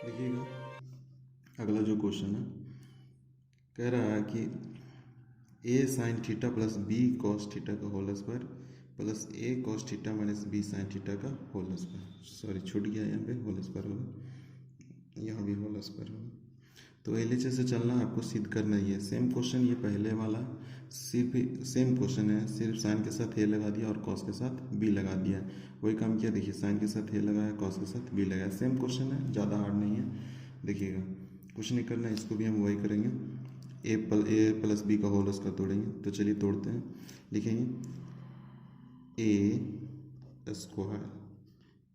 देखिएगा अगला जो क्वेश्चन है कह रहा है कि a sine theta plus b cos theta का whole square plus a cos theta minus b sine theta का होल स्क्वायर। सॉरी छूट गया, यहाँ पे होल स्क्वायर होगा, यहाँ भी होल स्क्वायर होगा। तो एलएचएस से चलना आपको सिद्ध करना ही है। सेम क्वेश्चन ये पहले वाला, सिर्फ सेम क्वेश्चन है, सिर्फ साइन के साथ ए लगा दिया और कॉस के साथ बी लगा दिया। वही काम किया, देखिए साइन के साथ ए लगाया, कॉस के साथ बी लगाया। सेम क्वेश्चन है, ज़्यादा हार्ड नहीं है। देखिएगा कुछ नहीं करना है, इसको भी हम वही करेंगे। ए प्लस बी का होल स्क्वायर तोड़ेंगे। तो चलिए तोड़ते हैं। लिखेंगे a square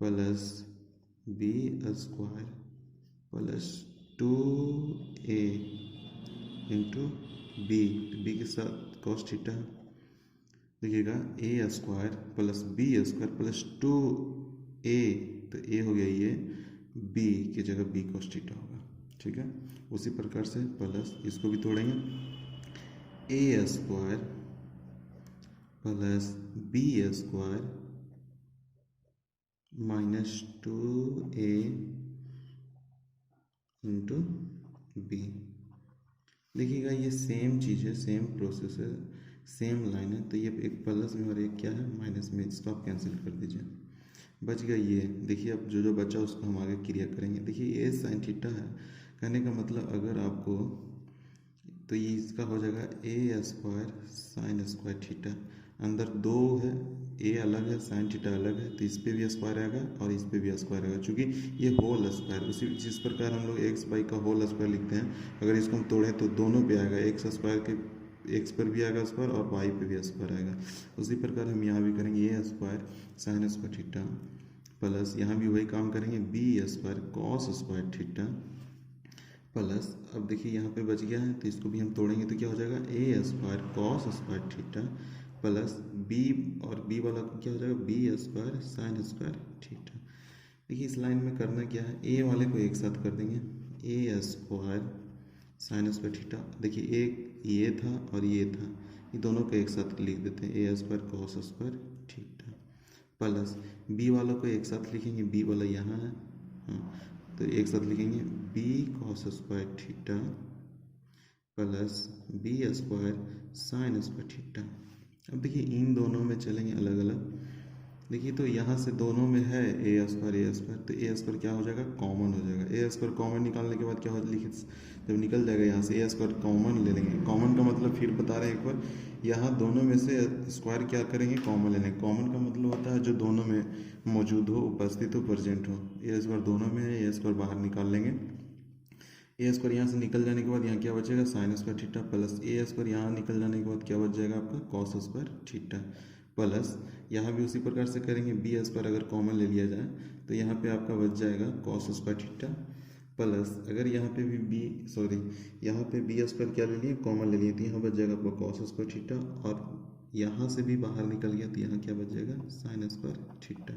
plus B square plus 2a into b के साथ कॉस थीटा। देखिएगा a square plus B square plus 2a, तो ए हो गया ये, बी की जगह बी कॉस थीटा होगा। ठीक है, उसी प्रकार से प्लस इसको भी तोड़ेंगे। A square plus B square minus 2a into b. देखिएगा ये सेम चीज़ है, सेम प्रोसेस है, सेम लाइन है। तो ये एक प्लस में और एक क्या है, माइनस में। इसको आप कैंसिल कर दीजिए, बच गया ये। देखिए अब जो जो बचा उसको हम आगे क्रिया करेंगे। देखिए ये साइन थीटा है, कहने का मतलब अगर आपको, तो ये इसका हो जाएगा a square sine square theta. अंदर दो है, ए अलग है, साइन थीटा अलग है, तो इस पे भी स्क्वायर आएगा और इस पे भी स्क्वायर आएगा। चूँकि ये होल स्क्वायर, उसी जिस प्रकार हम लोग एक्स बाई का होल स्क्वायर लिखते हैं, अगर इसको हम तोड़ें तो दोनों पे आएगा। एक्स स्क्वायर के एक्स पर भी आएगा स्क्वायर और वाई पे भी स्क्वायर आएगा। उसी प्रकार हम यहाँ भी करेंगे a square sine square theta plus, यहाँ भी वही काम करेंगे, b square cos square theta plus, अब देखिए यहाँ पे बच गया है तो इसको भी हम तोड़ेंगे तो क्या हो जाएगा, a square cos square theta plus b, और बी वाला क्या हो जाएगा, b square sine square theta. देखिए इस लाइन में करना क्या है, ए वाले को एक साथ कर देंगे, ए स्क्वायर साइन स्क्वायर थीटा। देखिए एक ये था और ये था, ये दोनों को एक साथ लिख देते हैं, a square cos square theta plus b वालों को एक साथ लिखेंगे, बी वाला यहाँ है, हाँ, तो एक साथ लिखेंगे B cos square theta plus B square sine square theta. अब देखिए इन दोनों में चलेंगे अलग अलग। देखिए तो यहाँ से दोनों में है ए स्क्वायर, तो ए स्क्वायर क्या हो जाएगा, कॉमन हो जाएगा। ए स्क्वायर कॉमन निकालने के बाद क्या हो, लिखे जब निकल जाएगा यहाँ से ए स्क्वायर कॉमन ले लेंगे। कॉमन का मतलब फिर बता रहे हैं एक बार, यहाँ दोनों में से स्क्वायर क्या करेंगे, कॉमन ले लेंगे। कॉमन का मतलब होता है जो दोनों में मौजूद हो, उपस्थित हो, प्रेजेंट हो। ए स्क्वायर दोनों में है, ए स्क्वायर बाहर निकाल लेंगे। ए स्क्वायर यहाँ से निकल जाने के बाद यहाँ क्या बचेगा, साइन स्क्वायर थीटा प्लस ए स्क्वायर यहाँ निकल जाने के बाद क्या बच जाएगा आपका, कॉस स्क्वायर थीटा प्लस, यहाँ भी उसी प्रकार से करेंगे, बी स्क्वायर अगर कॉमन ले लिया जाए तो यहाँ पे आपका बच जाएगा कॉस स्क्वायर थीटा प्लस, अगर यहाँ पे भी यहाँ पे बी स्क्वायर क्या ले लिए, कॉमन ले लिए, तो यहाँ बच जाएगा आपका कॉस स्क्वायर थीटा, और यहाँ से भी बाहर निकल गया तो यहाँ क्या बच जाएगा, साइन स्क्वायर थीटा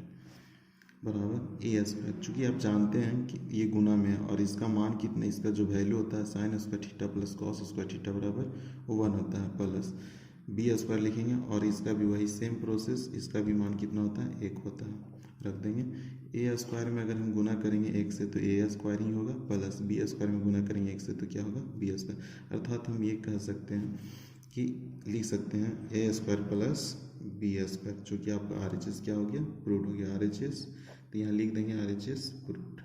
बराबर ए स्क्वायर। चूँकि आप जानते हैं कि ये गुना में है और इसका मान कितना, इसका जो वैल्यू होता है sine square theta plus cos square theta बराबर 1 होता है, प्लस बी स्क्वायर लिखेंगे और इसका भी वही सेम प्रोसेस, इसका भी मान कितना होता है, 1 होता है, रख देंगे। ए स्क्वायर में अगर हम गुना करेंगे 1 से तो ए स्क्वायर ही होगा, प्लस बी स्क्वायर में गुना करेंगे 1 से तो क्या होगा, बी स्क्वायर। अर्थात हम ये कह सकते हैं कि लिख सकते हैं a square plus B square, जो कि आपका आर एच एस क्या हो गया, प्रूव हो गया, आर एच एस। तो यहाँ लिख देंगे आर एच एस प्रूव्ड।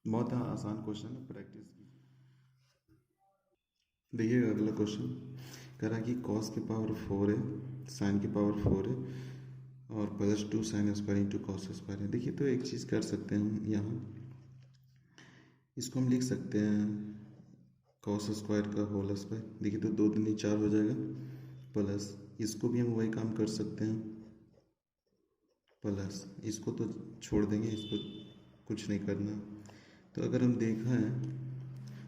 बहुत आसान क्वेश्चन है, प्रैक्टिस की। देखिएगा अगला क्वेश्चन कह रहा है कि कॉस की पावर 4 है, साइन की पावर 4 है और plus 2 sine square into cos square है। देखिए तो एक चीज़ कर सकते हैं हम, यहाँ इसको हम लिख सकते हैं कॉस स्क्वायर का होल स्क्वायर। देखिए तो 2 दूनी 4 हो जाएगा, प्लस इसको भी हम वही काम कर सकते हैं, प्लस इसको तो छोड़ देंगे, इसको कुछ नहीं करना। तो अगर हम देखा है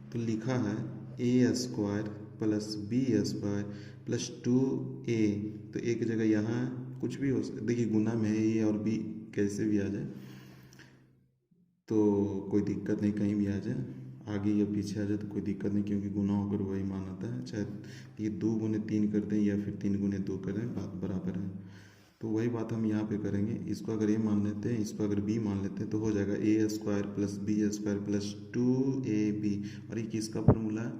तो लिखा है a square plus B square plus 2a, तो एक जगह यहाँ कुछ भी हो सकता, देखिए गुना में है ए और बी, कैसे भी आ जाए तो कोई दिक्कत नहीं, कहीं भी आ जाए, आगे या पीछे आ जाए तो कोई दिक्कत नहीं, क्योंकि गुना होकर वही मान आता है। चाहे ये 2 गुने 3 कर दें या फिर 3 गुने 2 कर दें, बात बराबर है। तो वही बात हम यहाँ पे करेंगे। इसको अगर ए मान लेते हैं, इसको अगर बी मान लेते हैं, तो हो जाएगा a square plus B square plus 2ab। और ये किसका फॉर्मूला है?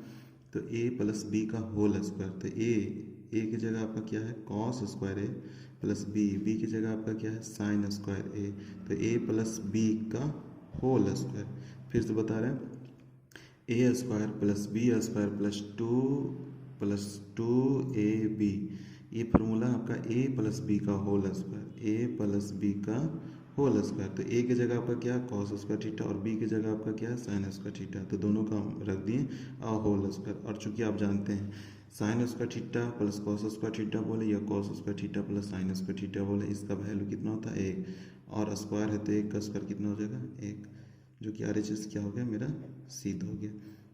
तो ए प्लस बी का होल स्क्वायर। तो ए की जगह आपका क्या है? Cos square a plus b की जगह आपका क्या है? Sine square a. तो ए प्लस बी का होल स्क्वायर। फिर से बता रहे हैं, a square plus B square plus two a b. ये फार्मूला आपका ए प्लस बी का whole square, a plus b का होल स्क्वायर। तो ए की जगह आपका क्या है? कॉस स्क्वायर थीटा, और बी की जगह आपका क्या है? Sine square theta. तो दोनों का हम रख दिए होल स्क्वायर। और चूंकि आप जानते हैं sign square theta plus cos square theta बोले या cos square theta plus sign square theta बोले, इसका वैल्यू कितना होता है? 1। और स्क्वायर है तो 1 का स्क्वायर कितना हो जाएगा? 1, जो कि RHS क्या हो गया? मेरा सिद्ध हो गया।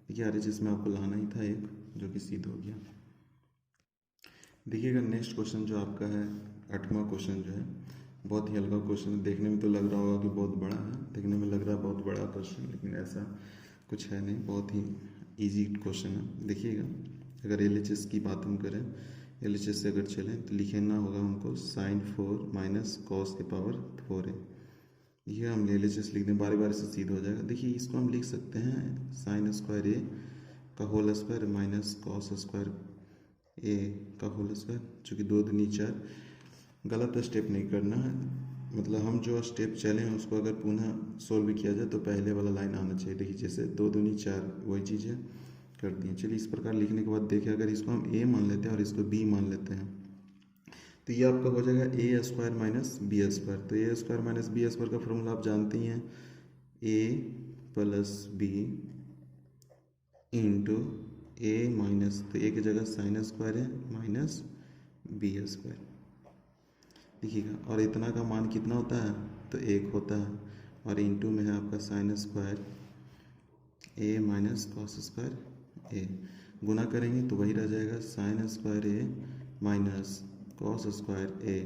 देखिए RHS में आपको लाना ही था 1, जो कि सिद्ध हो गया। देखिएगा नेक्स्ट क्वेश्चन जो आपका है 8वां क्वेश्चन जो है बहुत ही हल्का क्वेश्चन है। देखने में तो लग रहा होगा कि बहुत बड़ा है, देखने में लग रहा है बहुत बड़ा क्वेश्चन, लेकिन ऐसा कुछ है नहीं, बहुत ही इजी क्वेश्चन है। देखिएगा अगर LHS की बात हम करें, LHS से अगर चलें तो लिखना होगा हमको sin 4 माइनस कॉस के पावर 4 है। ये हम LHS लिख दें, बारी बारी से सीधा हो जाएगा। देखिए इसको हम लिख सकते हैं साइन स्क्वायर ए का whole square minus cos square a का होल स्क्वायर, चूँकि 2 दूनी 4। गलत स्टेप नहीं करना है, मतलब हम जो स्टेप चले हैं उसको अगर पुनः सोल्व किया जाए तो पहले वाला लाइन आना चाहिए। देखिए जैसे 2 दूनी 4 वही चीज़ है, कर दिए। चलिए इस प्रकार लिखने के बाद देखिए अगर इसको हम ए मान लेते हैं और इसको बी मान लेते हैं, तो ये आपका हो जाएगा a square minus B square. तो ए स्क्वायर माइनस बी स्क्वायर का फॉर्मूला आप जानते ही हैं, ए प्लस बी इंटू ए माइनस, तो ए की जगह साइन स्क्वायर है माइनस बी स्क्वायर। देखिएगा और इतना का मान कितना होता है? तो 1 होता है, और इंटू में है आपका sign square A minus cos square a. गुना करेंगे तो वही रह जाएगा साइन स्क्वायर ए माइनस कॉस स्क्वायर ए,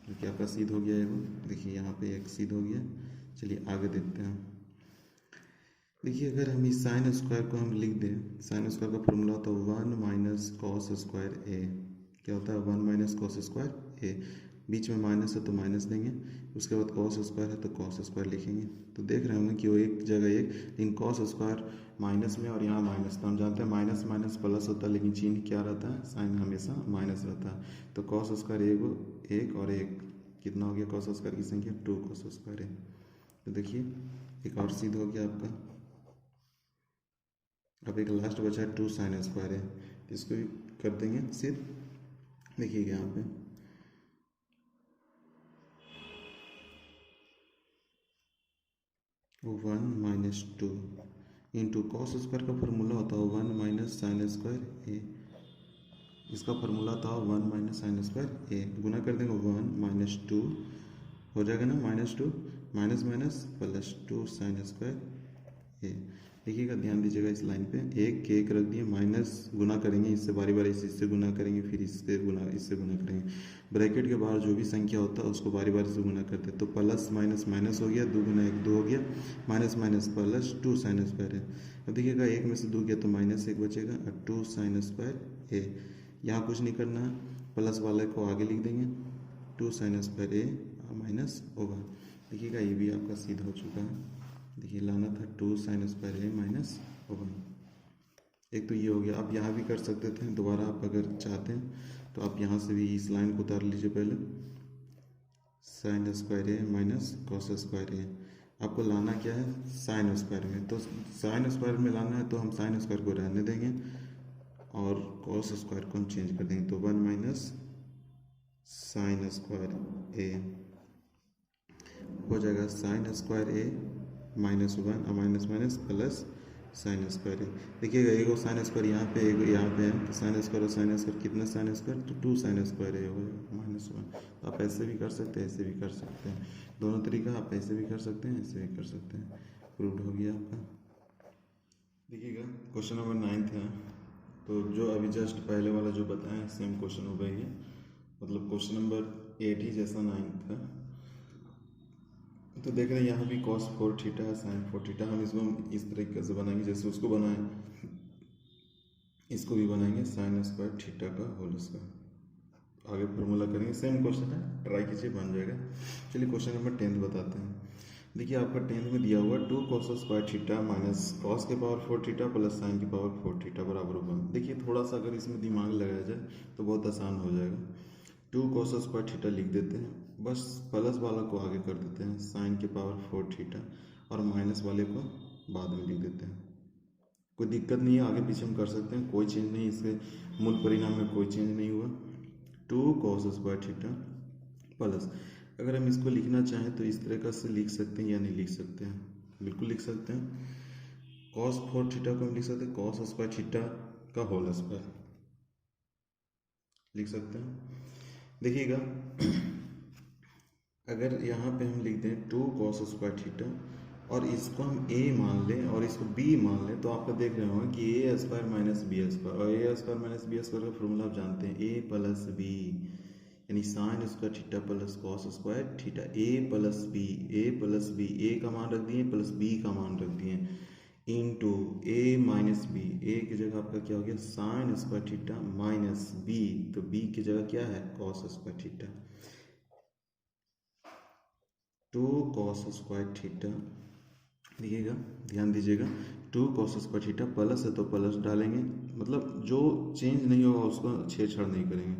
जो कि आपका सिद्ध हो गया है वो। देखिए यहाँ पे एक सिद्ध हो गया। चलिए आगे देखते हैं। देखिए अगर हम इस साइन स्क्वायर को हम लिख दें, साइन स्क्वायर का फॉर्मूला होता है 1 माइनस कॉस स्क्वायर ए। क्या होता है? 1 माइनस कॉस स्क्वायर ए, बीच में माइनस है तो माइनस देंगे, उसके बाद कॉस स्क्वायर है तो कॉस स्क्वायर लिखेंगे। तो देख रहे होंगे कि वो एक जगह एक, लेकिन कॉस स्क्वायर माइनस में और यहाँ माइनस। तो हम जानते हैं माइनस माइनस प्लस होता है, लेकिन चिन्ह क्या रहता है? साइन हमेशा माइनस रहता है। तो कॉस स्क्वायर एक और एक कितना हो गया? कॉस स्क्वायर की संख्या 2 कॉस स्क्वायर है। तो देखिए एक और सिद्ध हो गया आपका। अब एक लास्ट बचा है 2 साइन स्क्वायर है, इसको भी कर देंगे सिद्ध। देखिएगा यहाँ पे 1 माइनस 2 इंटू कॉस स्क्वायर का फॉर्मूला होता है 1 माइनस साइन स्क्वायर ए। इसका फॉर्मूला था 1 माइनस साइन स्क्वायर ए। गुना कर देंगे 1 माइनस 2 हो जाएगा ना, minus 2 minus minus plus 2 sine square a. देखिएगा ध्यान दीजिएगा इस लाइन पे, एक के एक रख दिए, माइनस गुना करेंगे इससे, बारी बारी इससे गुना करेंगे, फिर इससे गुना करेंगे। ब्रैकेट के बाहर जो भी संख्या होता है उसको बारी बारी से गुना करते हैं। तो प्लस माइनस माइनस हो गया, 2 गुना 1 2 हो गया, minus minus plus 2 sine square है। अब देखिएगा 1 में से 2 गया तो माइनस 1 बचेगा और 2 साइन स्क्वायर ए। यहाँ कुछ नहीं करना है, प्लस वाले को आगे लिख देंगे, 2 साइन स्क्वायर ए माइनस होगा। देखिएगा ये भी आपका सिद्ध हो चुका है। देखिए लाना था 2 साइन स्क्वायर ए माइनस होगा। एक तो ये हो गया। आप यहाँ भी कर सकते थे, दोबारा आप अगर चाहते हैं तो आप यहाँ से भी इस लाइन को उतार लीजिए। पहले साइन स्क्वायर ए माइनस कॉस स्क्वायर ए, आपको लाना क्या है? साइन स्क्वायर में। तो साइन स्क्वायर में लाना है तो हम साइन स्क्वायर को रहने देंगे और कॉस स्क्वायर को हम चेंज कर देंगे। तो 1 माइनस साइन स्क्वायर ए हो जाएगा साइन स्क्वायर ए माइनस 1 और minus minus plus sine square है। देखिएगा एक साइन स्क्वायर यहाँ पे एक यहाँ पे है, तो साइन स्क्वायर और साइन स्क्वायर कितना साइन स्क्वायर? तो 2 साइन स्क्वायर है हो जाएगा माइनस 1। तो आप ऐसे भी कर सकते हैं, ऐसे भी कर सकते हैं, दोनों तरीका आप ऐसे भी कर सकते हैं, ऐसे भी कर सकते हैं। प्रूव्ड हो गया आपका। देखिएगा क्वेश्चन नंबर 9 है, तो जो अभी जस्ट पहले वाला जो बताएं सेम क्वेश्चन हो गई है, मतलब क्वेश्चन नंबर 8 ही जैसा 9 था। तो देख रहे हैं यहाँ भी cos 4 थीटा है, sin 4 थीटा। हम इसको इस तरीके से बनाएंगे जैसे उसको बनाएं, इसको भी बनाएंगे sin स्क्वायर थीटा का होल स्क्वायर। आगे फॉर्मूला करेंगे। सेम क्वेश्चन है, ट्राई कीजिए, बन जाएगा। चलिए क्वेश्चन नंबर 10 बताते हैं। देखिए आपका 10 में दिया हुआ 2 cos square theta minus cos के पावर 4 थीटा प्लस साइन के पावर 4 थीटा बराबर 1। देखिए थोड़ा सा अगर इसमें दिमाग लगाया जाए तो बहुत आसान हो जाएगा। 2 cos स्क्वायर थीटा लिख देते हैं, बस प्लस वाला को आगे कर देते हैं साइन के पावर 4 थीटा, और माइनस वाले को बाद में लिख देते हैं। कोई दिक्कत नहीं है, आगे पीछे हम कर सकते हैं, कोई चेंज नहीं, इसके मूल परिणाम में कोई चेंज नहीं हुआ। 2 cos स्क्वायर थीटा प्लस, अगर हम इसको लिखना चाहें तो इस तरह से लिख सकते हैं या नहीं लिख सकते हैं, बिल्कुल लिख सकते हैं। cos 4 थीटा को हम लिख सकते हैं cos स्क्वायर थीटा का होल स्क्वायर, लिख सकते हैं। देखिएगा अगर यहाँ पे हम लिख दें 2 cos स्क्वायर थीटा और इसको हम a मान लें और इसको b मान लें, तो आपका देख रहे होंगे कि a square minus B square, और a square minus B square का फॉर्मूला आप जानते हैं, a प्लस बी, यानी sine square theta plus cos square theta, a plus B, a का मान रख दिए प्लस b का मान रख दिए into a minus B, a की जगह आपका क्या हो गया sine square theta minus b, तो b की जगह क्या है cos square theta. 2 cos square theta, देखिएगा ध्यान दीजिएगा, 2 cos स्क्वायर थीटा प्लस है तो प्लस डालेंगे, मतलब जो चेंज नहीं होगा उसको छेड़छाड़ नहीं करेंगे,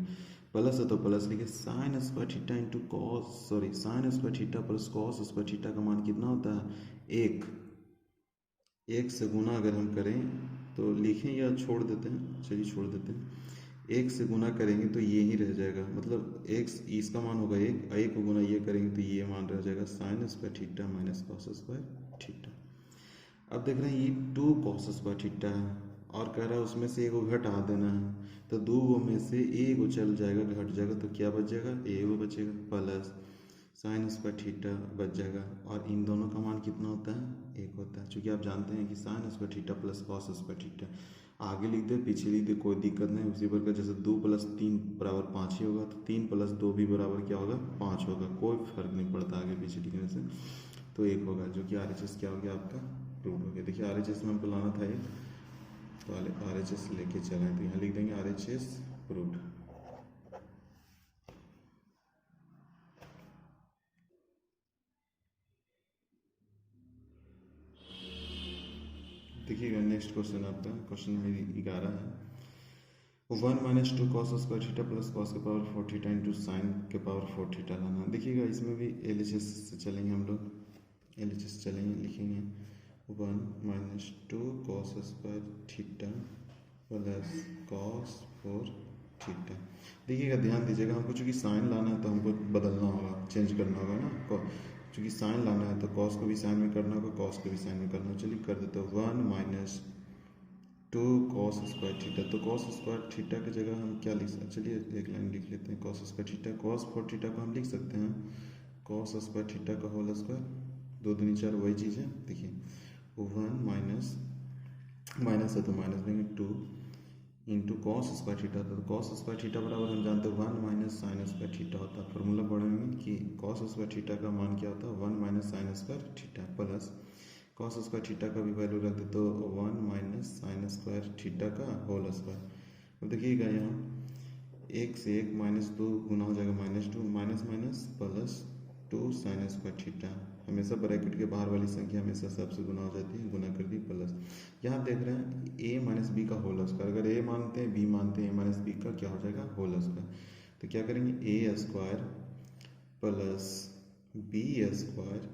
प्लस है तो प्लस लिखे, sign square theta into cos, sorry sine square theta plus cos square theta का मान कितना होता है 1। 1 से गुना अगर हम करें तो लिखें या छोड़ देते हैं, चलिए छोड़ देते हैं, 1 से गुना करेंगे तो ये ही रह जाएगा, मतलब एक इसका मान होगा 1, 1 को गुना ये करेंगे तो ये मान रह जाएगा sign square theta minus cos square theta. अब देख रहे हैं ये 2 cos स्क्वायर थीटा है और कह रहा है उसमें से 1 को घटा देना है, तो 2 में से 1 को चल जाएगा, घट जाएगा, तो क्या बच जाएगा 1 बचेगा प्लस साइन स्क्वायर थीटा बच जाएगा, और इन दोनों का मान कितना होता है 1 होता है। चूँकि आप जानते हैं कि sign square theta plus cos square theta, आगे लिख दे पीछे लिख दे कोई दिक्कत नहीं, उसी प्रकार जैसे 2 + 3 बराबर 5 ही होगा, तो 3 + 2 भी बराबर क्या होगा 5 होगा, कोई फर्क नहीं पड़ता आगे पीछे लिखने से, तो 1 होगा, जो कि RHS क्या हो गया आपका प्रूव हो गया। देखिए RHS में हमको लाना था एक, तो RHS लेके चलें, तो यहाँ लिख देंगे RHS प्रूव्ड। देखिएगा नेक्स्ट क्वेश्चन आपका क्वेश्चन नंबर 11 है, 1 - 2 cos square theta plus cos के पावर 4 थीटा इंटू साइन के पावर 4 थीटा लाना। देखिएगा इसमें भी LHS से चलेंगे हम लोग, LHS चलेंगे, लिखेंगे 1 - 2 cos square theta plus cos 4 theta. देखिएगा ध्यान दीजिएगा, हमको चूँकि साइन लाना है तो हमको बदलना होगा, चेंज करना होगा ना, चूँकि साइन लाना है तो कॉस को भी साइन में करना होगा, कॉस को भी साइन में करना होगा। चलिए कर देते हैं 1 - 2 cos स्क्वायर थीटा, तो cos स्क्वायर थीटा की जगह हम क्या लिख सकते हैं, चलिए एक लाइन लिख लेते हैं, cos square theta cos 4 theta को हम लिख सकते हैं cos स्क्वायर थीटा का होल स्क्वायर, 2 दूनी 4 वही चीज़ है। देखिए 1 माइनस है तो माइनस देंगे 2 इंटू कॉस स्क्वायर थीटा था, तो कॉस स्क्वायर थीटा बराबर हम जानते हैं 1 माइनस साइन स्क्वायर थीटा होता है। फॉर्मूला पढ़ेंगे कि कॉस स्क्वायर थीटा का मान क्या होता है 1 minus sine square theta plus cos square theta का भी वैल्यू रख दे तो 1 माइनस साइन स्क्वायर थीटा का होल स्क्वायर। अब देखिएगा यहाँ 1 से 1 -2 गुना हो जाएगा -2 minus minus plus 2 sine square theta, हमेशा ब्रैकेट के बाहर वाली संख्या हमेशा सबसे गुना हो जाती है, गुना कर दी प्लस, यहाँ देख रहे हैं a माइनस बी का होल स्क्वायर, अगर a मानते हैं b मानते हैं a माइनस बी का क्या हो जाएगा होल स्क्वायर, तो क्या करेंगे a square plus b square,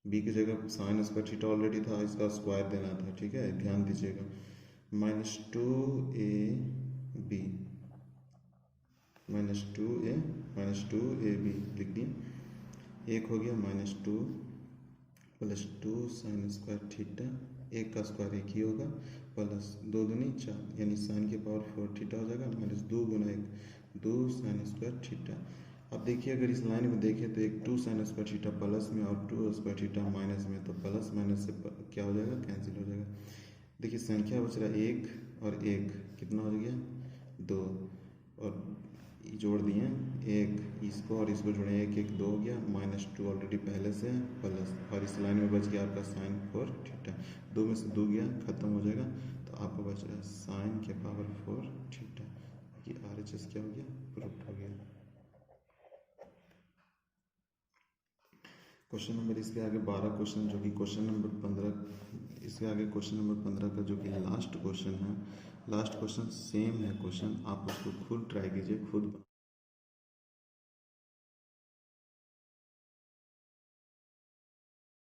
b की जगह साइन स्क्वायर थीटा ऑलरेडी था, इसका स्क्वायर देना था, ठीक है ध्यान दीजिएगा, -2ab -2ab लिख दिए, एक हो गया -2 प्लस 2 साइन स्क्वायर थीटा, एक का स्क्वायर एक ही होगा प्लस 2 दूनी 4, यानी साइन के पावर 4 थीटा हो जाएगा, -2 गुना 1 2 साइन स्क्वायर थीटा। अब देखिए अगर इस लाइन में देखें तो एक 2 साइन स्क्वायर थीटा प्लस में और 2 स्क्वायर थीटा माइनस में, तो प्लस माइनस से क्या हो जाएगा कैंसिल हो जाएगा। देखिए संख्या बच रहा है 1 और 1 कितना हो गया 2, और जोड़ दिए 1, इसको और इसको जोड़े 1 1 2 हो गया, -2 ऑलरेडी पहले से है प्लस, और इस लाइन में बच गया आपका साइन 4 थीटा, 2 में से 2 गया खत्म हो जाएगा, तो आपको बच रहा है साइन के पावर 4 थीटा। कि RHS क्या हो गया, प्रूफ हो गया। क्वेश्चन नंबर इसके आगे 12 क्वेश्चन, जो कि क्वेश्चन नंबर 15, इसके आगे क्वेश्चन नंबर 15 का जो कि लास्ट क्वेश्चन है, लास्ट क्वेश्चन सेम है क्वेश्चन, आप उसको खुद ट्राई कीजिए, खुद